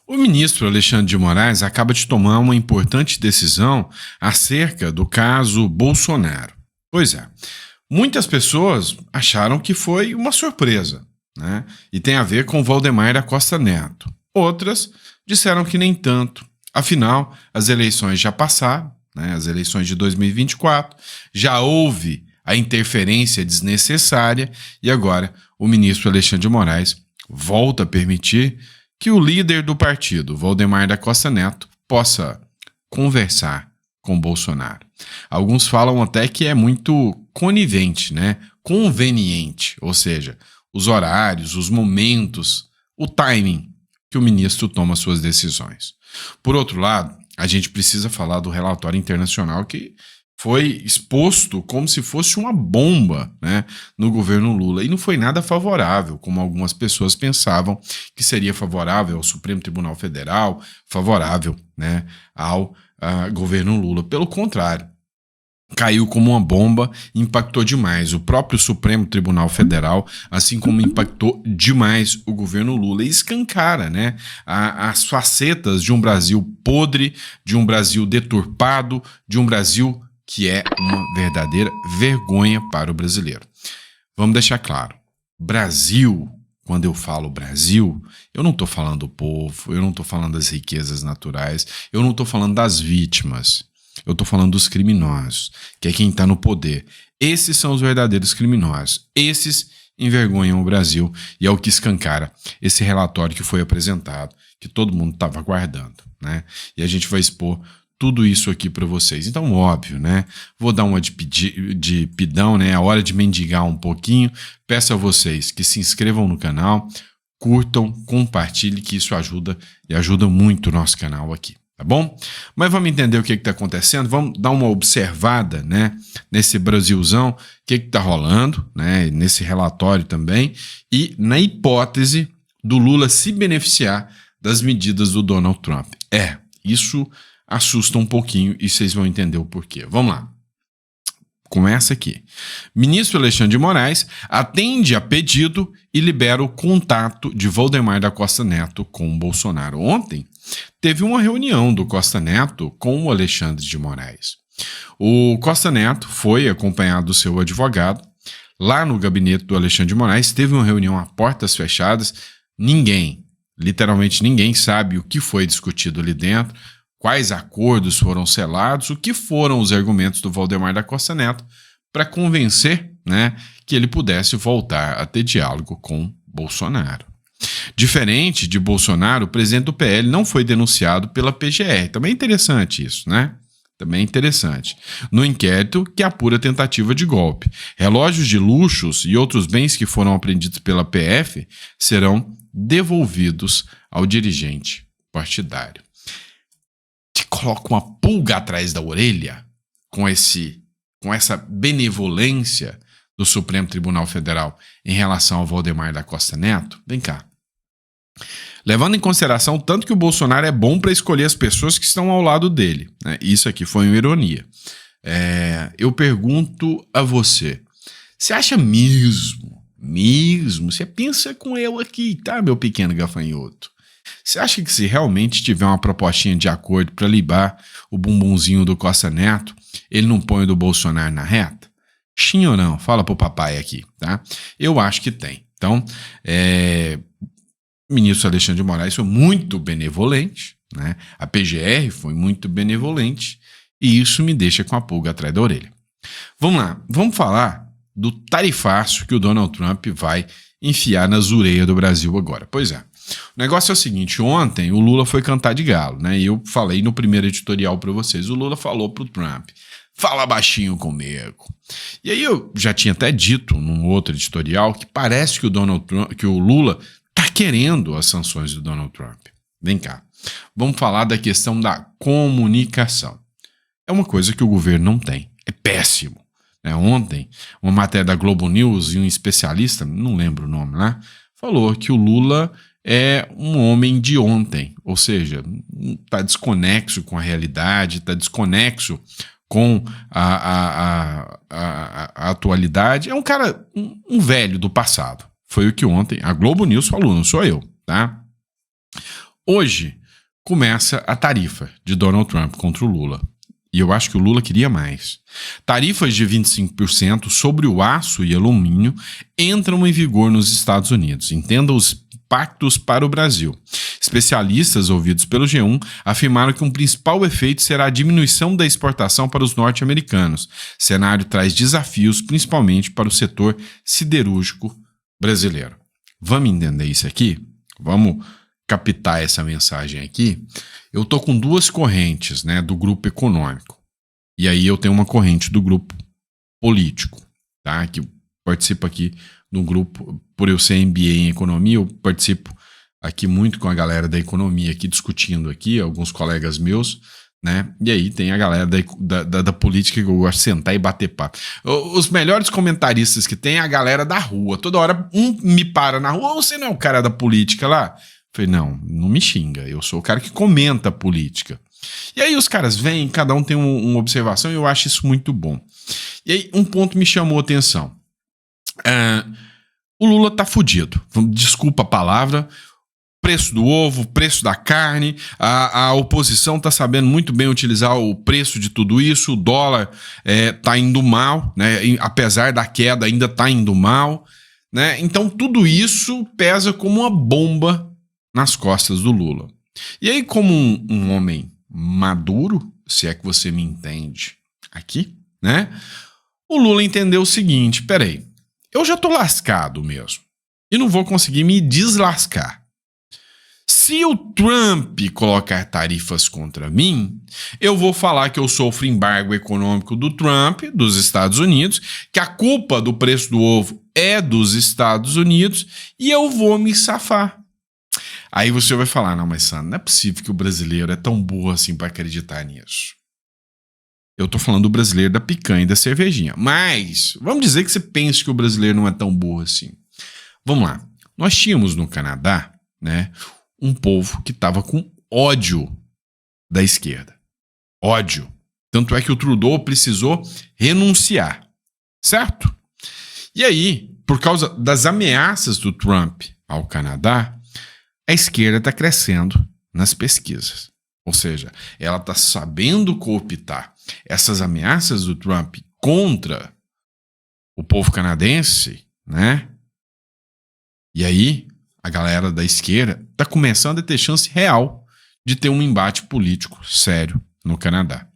O ministro Alexandre de Moraes acaba de tomar uma importante decisão acerca do caso Bolsonaro. Pois é, muitas pessoas acharam que foi uma surpresa, né? E tem a ver com Valdemar da Costa Neto. Outras disseram que nem tanto. Afinal, as eleições já passaram, né? As eleições de 2024, já houve a interferência desnecessária e agora o ministro Alexandre de Moraes volta a permitir que o líder do partido, Valdemar da Costa Neto, possa conversar com Bolsonaro. Alguns falam até que é muito conivente, né? Conveniente, ou seja, os horários, os momentos, o timing que o ministro toma suas decisões. Por outro lado, a gente precisa falar do relatório internacional que foi exposto como se fosse uma bomba, né, no governo Lula. E não foi nada favorável, como algumas pessoas pensavam que seria favorável ao Supremo Tribunal Federal, favorável, né, ao governo Lula. Pelo contrário, caiu como uma bomba e impactou demais o próprio Supremo Tribunal Federal, assim como impactou demais o governo Lula. E escancara, né, as facetas de um Brasil podre, de um Brasil deturpado, de um Brasil que é uma verdadeira vergonha para o brasileiro. Vamos deixar claro, Brasil, quando eu falo Brasil, eu não estou falando do povo, eu não estou falando das riquezas naturais, eu não estou falando das vítimas, eu estou falando dos criminosos, que é quem está no poder. Esses são os verdadeiros criminosos, esses envergonham o Brasil e é o que escancara esse relatório que foi apresentado, que todo mundo estava aguardando, né? E a gente vai expor tudo isso aqui para vocês. Então, óbvio, né? Vou dar uma de pidão, né? A hora de mendigar um pouquinho. Peço a vocês que se inscrevam no canal, curtam, compartilhem, que isso ajuda e ajuda muito o nosso canal aqui, tá bom? Mas vamos entender o que está acontecendo, vamos dar uma observada, né? Nesse Brasilzão, o que está rolando, né? Nesse relatório também, e na hipótese do Lula se beneficiar das medidas do Donald Trump. Isso assusta um pouquinho e vocês vão entender o porquê. Vamos lá. Começa aqui. Ministro Alexandre de Moraes atende a pedido e libera o contato de Valdemar da Costa Neto com Bolsonaro. Ontem teve uma reunião do Costa Neto com o Alexandre de Moraes. O Costa Neto foi acompanhado do seu advogado. Lá no gabinete do Alexandre de Moraes teve uma reunião a portas fechadas. Literalmente ninguém sabe o que foi discutido ali dentro, quais acordos foram selados, o que foram os argumentos do Valdemar da Costa Neto para convencer, né, que ele pudesse voltar a ter diálogo com Bolsonaro. Diferente de Bolsonaro, o presidente do PL não foi denunciado pela PGR. Também é interessante isso, né? Também é interessante. No inquérito que apura tentativa de golpe. Relógios de luxos e outros bens que foram apreendidos pela PF serão devolvidos ao dirigente partidário. Coloca uma pulga atrás da orelha com essa benevolência do Supremo Tribunal Federal em relação ao Valdemar da Costa Neto. Vem cá. Levando em consideração tanto que o Bolsonaro é bom para escolher as pessoas que estão ao lado dele, né? Isso aqui foi uma ironia. Eu pergunto a você, você acha mesmo, você pensa com eu aqui, tá, meu pequeno gafanhoto? Você acha que se realmente tiver uma propostinha de acordo para libar o bumbumzinho do Costa Neto, ele não põe o do Bolsonaro na reta? Sim ou não? Fala pro papai aqui, tá? Eu acho que tem. Então, o ministro Alexandre de Moraes foi muito benevolente, né? A PGR foi muito benevolente e isso me deixa com a pulga atrás da orelha. Vamos lá, vamos falar do tarifaço que o Donald Trump vai enfiar nas orelhas do Brasil agora. Pois é. O negócio é o seguinte, ontem o Lula foi cantar de galo, né? E eu falei no primeiro editorial para vocês, o Lula falou pro Trump, fala baixinho comigo. E aí eu já tinha até dito num outro editorial que parece que o Lula tá querendo as sanções do Donald Trump. Vem cá, vamos falar da questão da comunicação. É uma coisa que o governo não tem, é péssimo. Ontem, uma matéria da Globo News e um especialista, não lembro o nome lá, falou que o Lula é um homem de ontem, ou seja, está desconexo com a realidade, está desconexo com a atualidade. É um cara, um velho do passado. Foi o que ontem a Globo News falou, não sou eu, tá? Hoje começa a tarifa de Donald Trump contra o Lula. E eu acho que o Lula queria mais. Tarifas de 25% sobre o aço e alumínio entram em vigor nos Estados Unidos. Entenda os impactos para o Brasil. Especialistas ouvidos pelo G1 afirmaram que um principal efeito será a diminuição da exportação para os norte-americanos. O cenário traz desafios, principalmente para o setor siderúrgico brasileiro. Vamos entender isso aqui? Vamos captar essa mensagem aqui? Eu tô com duas correntes, né, do grupo econômico. E aí eu tenho uma corrente do grupo político, tá? Que participa aqui do grupo, por eu ser MBA em economia, eu participo aqui muito com a galera da economia aqui discutindo aqui, alguns colegas meus, né? E aí tem a galera da política que eu gosto de sentar e bater papo. Os melhores comentaristas que tem é a galera da rua. Toda hora um me para na rua, você não é o cara da política lá? Falei, não me xinga, eu sou o cara que comenta política. E aí os caras vêm, cada um tem uma observação e eu acho isso muito bom. E aí um ponto me chamou a atenção. O Lula tá fudido, desculpa a palavra, preço do ovo, preço da carne, a oposição tá sabendo muito bem utilizar o preço de tudo isso, o dólar tá indo mal, né? Apesar da queda ainda tá indo mal, né? Então tudo isso pesa como uma bomba nas costas do Lula. E aí, como um homem maduro, se é que você me entende aqui, né? O Lula entendeu o seguinte, peraí, eu já tô lascado mesmo e não vou conseguir me deslascar. Se o Trump colocar tarifas contra mim, eu vou falar que eu sofro embargo econômico do Trump, dos Estados Unidos, que a culpa do preço do ovo é dos Estados Unidos e eu vou me safar. Aí você vai falar, não, mas Sandro, não é possível que o brasileiro é tão burro assim para acreditar nisso. Eu tô falando do brasileiro da picanha e da cervejinha. Mas, vamos dizer que você pensa que o brasileiro não é tão burro assim. Vamos lá. Nós tínhamos no Canadá, né, um povo que estava com ódio da esquerda. Ódio. Tanto é que o Trudeau precisou renunciar. Certo? E aí, por causa das ameaças do Trump ao Canadá, a esquerda está crescendo nas pesquisas. Ou seja, ela está sabendo cooptar essas ameaças do Trump contra o povo canadense, né? E aí, a galera da esquerda está começando a ter chance real de ter um embate político sério no Canadá.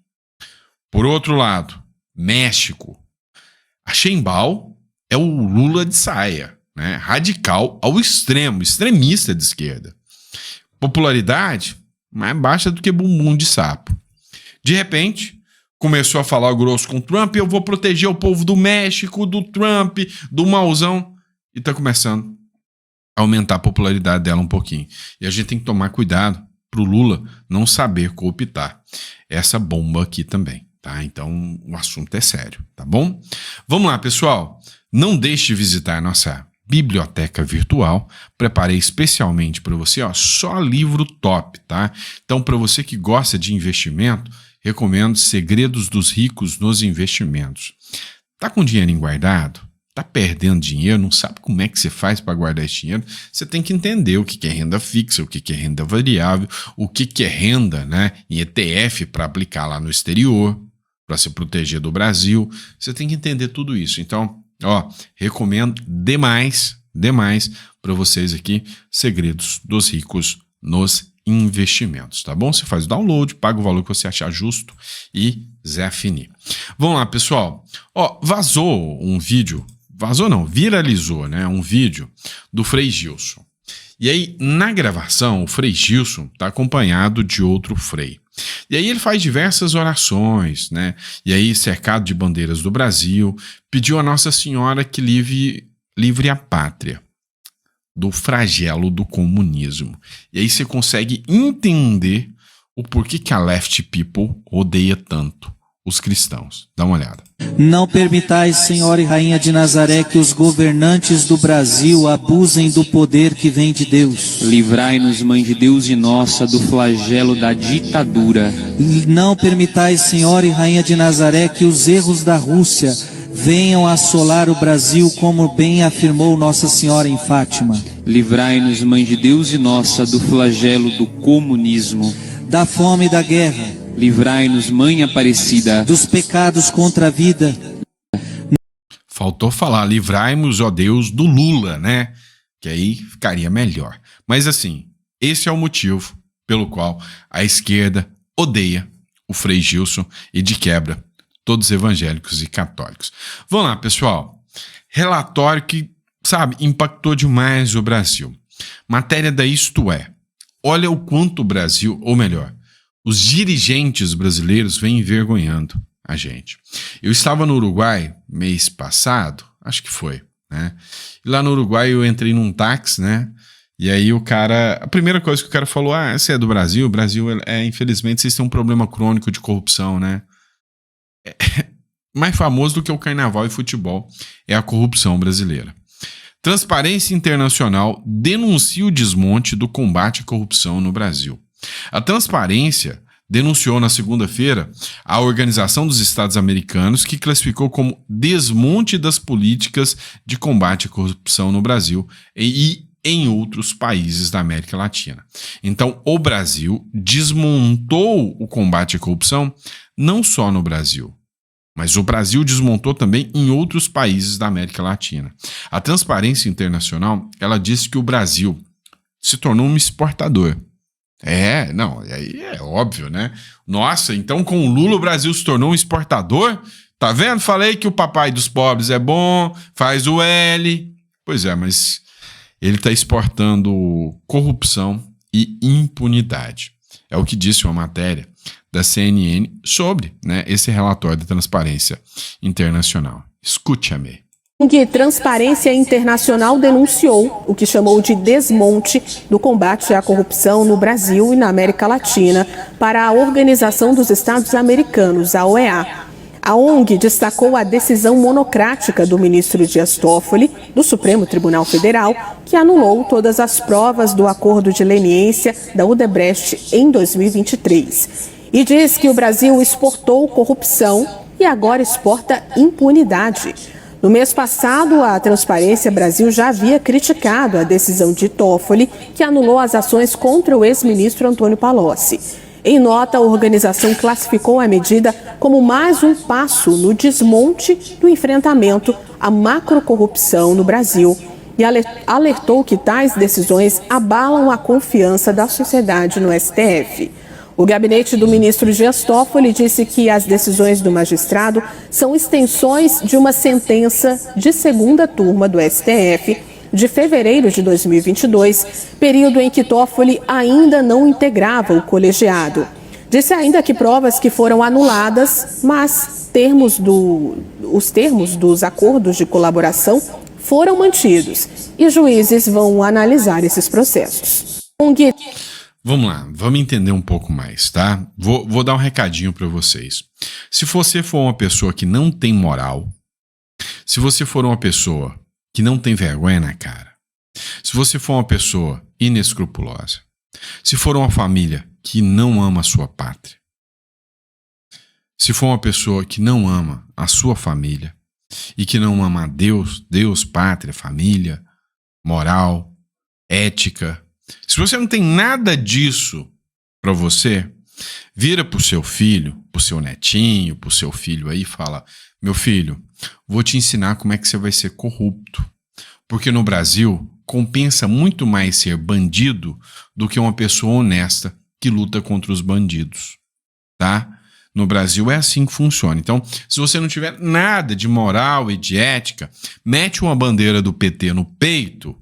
Por outro lado, México. A Sheinbaum é o Lula de saia, né? Radical ao extremo, extremista de esquerda. Popularidade mais baixa do que bumbum de sapo. De repente, começou a falar grosso com o Trump, eu vou proteger o povo do México, do Trump, do mauzão, e está começando a aumentar a popularidade dela um pouquinho. E a gente tem que tomar cuidado para o Lula não saber cooptar essa bomba aqui também, tá? Então, o assunto é sério, tá bom? Vamos lá, pessoal. Não deixe de visitar a nossa biblioteca virtual. Preparei especialmente para você, ó, só livro top, tá? Então, para você que gosta de investimento, recomendo Segredos dos Ricos nos Investimentos. Tá com dinheiro guardado? Tá perdendo dinheiro? Não sabe como é que você faz para guardar esse dinheiro? Você tem que entender o que é renda fixa, o que é renda variável, o que é renda, né, em ETF para aplicar lá no exterior, para se proteger do Brasil. Você tem que entender tudo isso. Então, ó, recomendo demais para vocês aqui, Segredos dos Ricos nos Investimentos, tá bom? Você faz o download, paga o valor que você achar justo e Zé Fini. Vamos lá, pessoal. Ó, viralizou, né, um vídeo do Frei Gilson. E aí, na gravação, o Frei Gilson está acompanhado de outro frei. E aí ele faz diversas orações, né? E aí, cercado de bandeiras do Brasil, pediu a Nossa Senhora que livre a pátria do flagelo do comunismo. E aí você consegue entender o porquê que a left people odeia tanto os cristãos. Dá uma olhada. Não permitais, Senhora e Rainha de Nazaré, que os governantes do Brasil abusem do poder que vem de Deus. Livrai-nos, Mãe de Deus e nossa, do flagelo da ditadura. Não permitais, Senhora e Rainha de Nazaré, que os erros da Rússia venham assolar o Brasil, como bem afirmou Nossa Senhora em Fátima. Livrai-nos, Mãe de Deus e nossa, do flagelo do comunismo. Da fome e da guerra, Livrai-nos, Mãe Aparecida, dos pecados contra a vida. Faltou falar, livrai-nos, ó Deus, do Lula, né? Que aí ficaria melhor. Mas assim, esse é o motivo pelo qual a esquerda odeia o Frei Gilson e, de quebra, todos os evangélicos e católicos. Vamos lá, pessoal. Relatório que, sabe, impactou demais o Brasil. Matéria da Isto É. Olha o quanto o Brasil, ou melhor, os dirigentes brasileiros vêm envergonhando a gente. Eu estava no Uruguai mês passado, acho que foi, né? E lá no Uruguai eu entrei num táxi, né? E aí o cara, a primeira coisa que o cara falou, você é do Brasil? O Brasil, infelizmente, vocês têm um problema crônico de corrupção, né? Mais famoso do que o carnaval e futebol é a corrupção brasileira. Transparência Internacional denuncia o desmonte do combate à corrupção no Brasil. A Transparência denunciou na segunda-feira a Organização dos Estados Americanos, que classificou como desmonte das políticas de combate à corrupção no Brasil e em outros países da América Latina. Então, o Brasil desmontou o combate à corrupção não só no Brasil, mas o Brasil desmontou também em outros países da América Latina. A Transparência Internacional, ela disse que o Brasil se tornou um exportador. Aí é óbvio, né? Nossa, então com o Lula o Brasil se tornou um exportador? Tá vendo? Falei que o papai dos pobres é bom, faz o L. Pois é, mas ele está exportando corrupção e impunidade. É o que disse uma matéria da CNN sobre, né, esse relatório da Transparência Internacional. Escute-me. Que Transparência Internacional denunciou o que chamou de desmonte do combate à corrupção no Brasil e na América Latina para a Organização dos Estados Americanos, a OEA. A ONG destacou a decisão monocrática do ministro Dias Toffoli, do Supremo Tribunal Federal, que anulou todas as provas do acordo de leniência da Odebrecht em 2023. E diz que o Brasil exportou corrupção e agora exporta impunidade. No mês passado, a Transparência Brasil já havia criticado a decisão de Toffoli, que anulou as ações contra o ex-ministro Antônio Palocci. Em nota, a organização classificou a medida como mais um passo no desmonte do enfrentamento à macrocorrupção no Brasil e alertou que tais decisões abalam a confiança da sociedade no STF. O gabinete do ministro Dias Toffoli disse que as decisões do magistrado são extensões de uma sentença de segunda turma do STF de fevereiro de 2022, período em que Toffoli ainda não integrava o colegiado. Disse ainda que provas que foram anuladas, mas os termos dos acordos de colaboração foram mantidos e juízes vão analisar esses processos. Vamos lá, vamos entender um pouco mais, tá? Vou dar um recadinho para vocês. Se você for uma pessoa que não tem moral, se você for uma pessoa que não tem vergonha na cara, se você for uma pessoa inescrupulosa, se for uma família que não ama a sua pátria, se for uma pessoa que não ama a sua família e que não ama a Deus, pátria, família, moral, ética, se você não tem nada disso para você, vira pro seu filho, pro seu netinho, pro seu filho aí e fala: meu filho, vou te ensinar como é que você vai ser corrupto. Porque no Brasil, compensa muito mais ser bandido do que uma pessoa honesta que luta contra os bandidos, tá? No Brasil é assim que funciona. Então, se você não tiver nada de moral e de ética, mete uma bandeira do PT no peito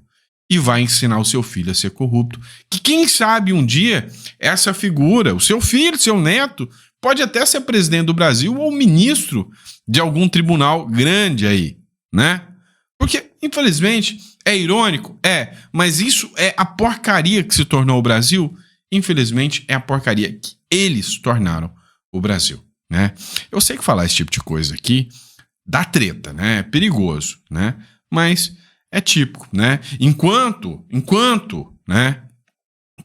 e vai ensinar o seu filho a ser corrupto. Que quem sabe um dia essa figura, o seu filho, seu neto, pode até ser presidente do Brasil ou ministro de algum tribunal grande aí, né? Porque, infelizmente, é irônico? Mas isso é a porcaria que se tornou o Brasil. Infelizmente, é a porcaria que eles tornaram o Brasil, né? Eu sei que falar esse tipo de coisa aqui dá treta, né? É perigoso, né? Mas é típico, né? Enquanto, né?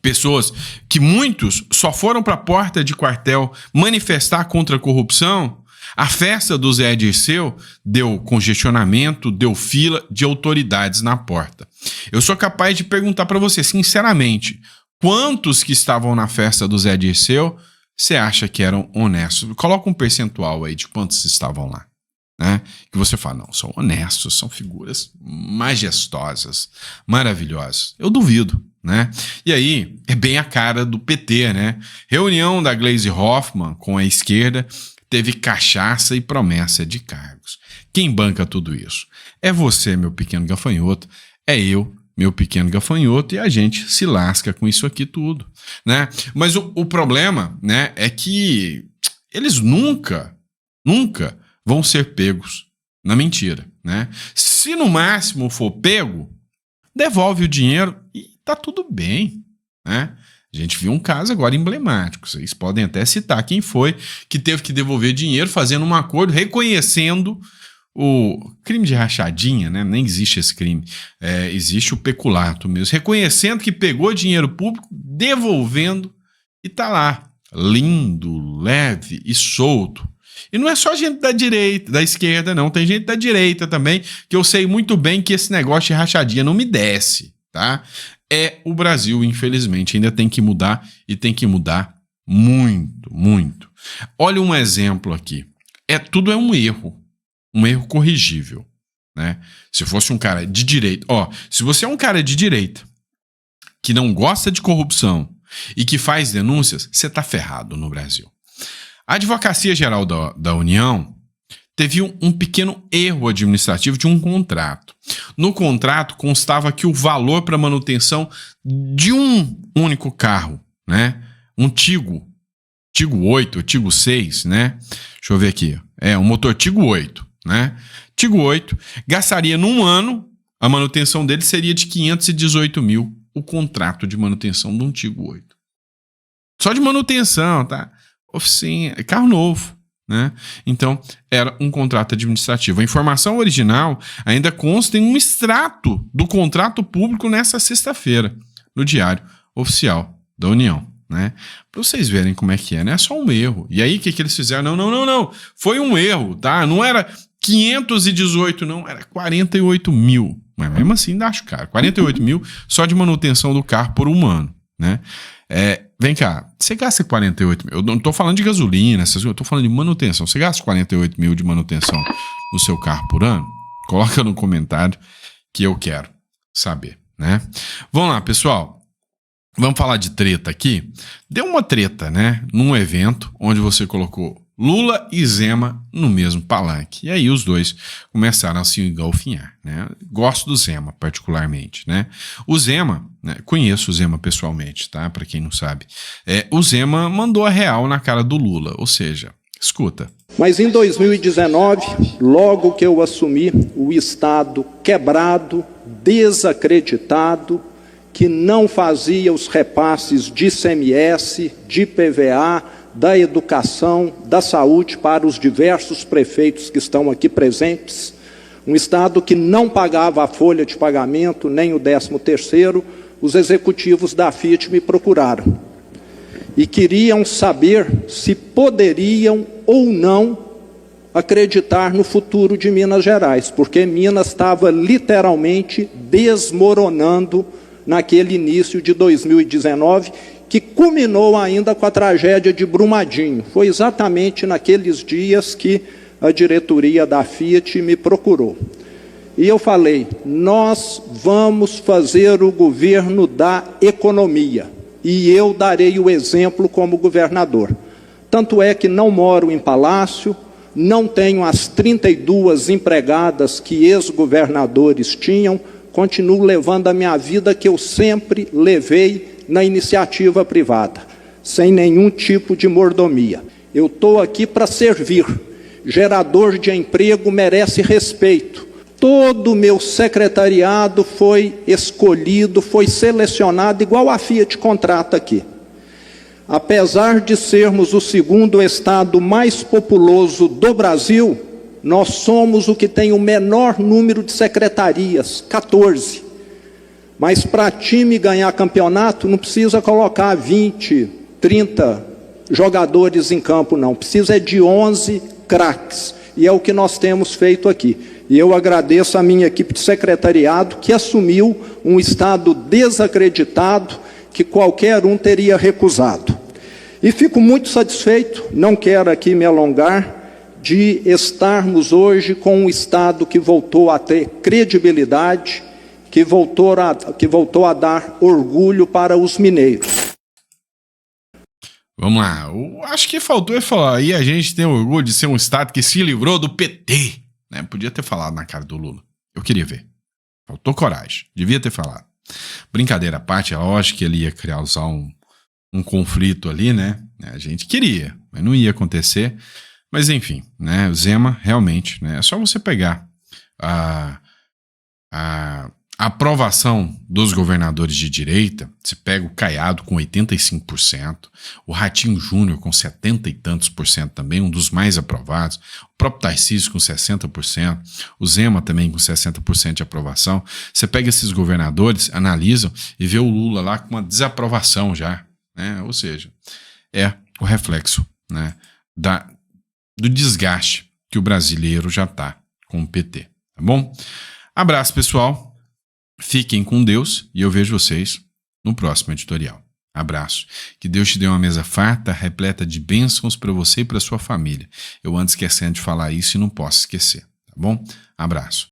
Pessoas que muitos só foram para a porta de quartel manifestar contra a corrupção, A festa do Zé Dirceu deu congestionamento, deu fila de autoridades na porta. Eu sou capaz de perguntar para você, sinceramente, quantos que estavam na festa do Zé Dirceu você acha que eram honestos? Coloca um percentual aí de quantos estavam lá. Né? Que você fala, não, são honestos, são figuras majestosas, maravilhosas. Eu duvido, né? E aí, é bem a cara do PT, né? Reunião da Gleisi Hoffmann com a esquerda, teve cachaça e promessa de cargos. Quem banca tudo isso? É você, meu pequeno gafanhoto, é eu, meu pequeno gafanhoto, e a gente se lasca com isso aqui tudo, né? Mas o problema, né, é que eles nunca vão ser pegos na mentira, né? Se no máximo for pego, devolve o dinheiro e tá tudo bem, né? A gente viu um caso agora emblemático, vocês podem até citar quem foi que teve que devolver dinheiro fazendo um acordo, reconhecendo o crime de rachadinha, né? Nem existe esse crime, existe o peculato mesmo, reconhecendo que pegou dinheiro público, devolvendo e tá lá, lindo, leve e solto. E não é só gente da direita, da esquerda, não. Tem gente da direita também, que eu sei muito bem que esse negócio de rachadinha não me desce, tá? O Brasil, infelizmente, ainda tem que mudar e tem que mudar muito, muito. Olha um exemplo aqui. Tudo é um erro corrigível, né? Se fosse um cara de direita, se você é um cara de direita que não gosta de corrupção e que faz denúncias, você tá ferrado no Brasil. A Advocacia Geral da União teve um pequeno erro administrativo de um contrato. No contrato constava que o valor para manutenção de um único carro, né? Um Tigo 8, Tigo 6, né? Deixa eu ver aqui. Um motor Tigo 8, né? Tigo 8 gastaria num ano, a manutenção dele seria de 518 mil, o contrato de manutenção de um Tigo 8. Só de manutenção, tá? Oficina, carro novo, né? Então, era um contrato administrativo. A informação original ainda consta em um extrato do contrato público nessa sexta-feira, no Diário Oficial da União, né? Para vocês verem como é que é, não é só um erro. E aí, o que eles fizeram? Não. Foi um erro, tá? Não era 518, não, era 48 mil. Mas mesmo assim, ainda acho caro. 48 mil só de manutenção do carro por um ano, né? Vem cá, você gasta 48 mil, eu não estou falando de gasolina, eu estou falando de manutenção, você gasta 48 mil de manutenção no seu carro por ano? Coloca no comentário que eu quero saber, né? Vamos lá, pessoal, vamos falar de treta aqui. Deu uma treta, né, num evento onde você colocou Lula e Zema no mesmo palanque. E aí os dois começaram a se engalfinhar, né? Gosto do Zema particularmente, né? O Zema, né? Conheço o Zema pessoalmente, tá? Para quem não sabe. O Zema mandou a real na cara do Lula, ou seja, escuta. Mas em 2019, logo que eu assumi, o Estado quebrado, desacreditado, que não fazia os repasses de ICMS, de PVA, da educação, da saúde para os diversos prefeitos que estão aqui presentes, um Estado que não pagava a folha de pagamento, nem o 13º, os executivos da Fiat me procuraram e queriam saber se poderiam ou não acreditar no futuro de Minas Gerais, porque Minas estava literalmente desmoronando naquele início de 2019, que culminou ainda com a tragédia de Brumadinho. Foi exatamente naqueles dias que a diretoria da Fiat me procurou. E eu falei, nós vamos fazer o governo da economia, e eu darei o exemplo como governador. Tanto é que não moro em palácio, não tenho as 32 empregadas que ex-governadores tinham, continuo levando a minha vida que eu sempre levei na iniciativa privada, sem nenhum tipo de mordomia. Eu estou aqui para servir. Gerador de emprego merece respeito. Todo o meu secretariado foi escolhido, foi selecionado, igual a Fiat contrata aqui. Apesar de sermos o segundo estado mais populoso do Brasil, nós somos o que tem o menor número de secretarias, 14. Mas para time ganhar campeonato, não precisa colocar 20, 30 jogadores em campo, não. Precisa de 11, craques. E é o que nós temos feito aqui. E eu agradeço a minha equipe de secretariado, que assumiu um Estado desacreditado, que qualquer um teria recusado. E fico muito satisfeito, não quero aqui me alongar, de estarmos hoje com um Estado que voltou a ter credibilidade, que voltou a dar orgulho para os mineiros. Vamos lá, acho que faltou ele falar, aí a gente tem orgulho de ser um Estado que se livrou do PT, né? Podia ter falado na cara do Lula, eu queria ver, faltou coragem, devia ter falado. Brincadeira à parte, é lógico que ele ia causar um conflito ali, né? A gente queria, mas não ia acontecer. Mas enfim, né? O Zema realmente, né? É só você pegar a aprovação dos governadores de direita. Você pega o Caiado com 85%, o Ratinho Júnior com 70 e tantos por cento também, um dos mais aprovados, o próprio Tarcísio com 60%, o Zema também com 60% de aprovação. Você pega esses governadores, analisam e vê o Lula lá com uma desaprovação já, né? Ou seja, é o reflexo, né, do desgaste que o brasileiro já está com o PT, tá bom? Abraço, pessoal. Fiquem com Deus e eu vejo vocês no próximo editorial. Abraço. Que Deus te dê uma mesa farta, repleta de bênçãos para você e para sua família. Eu ando esquecendo de falar isso e não posso esquecer, tá bom? Abraço.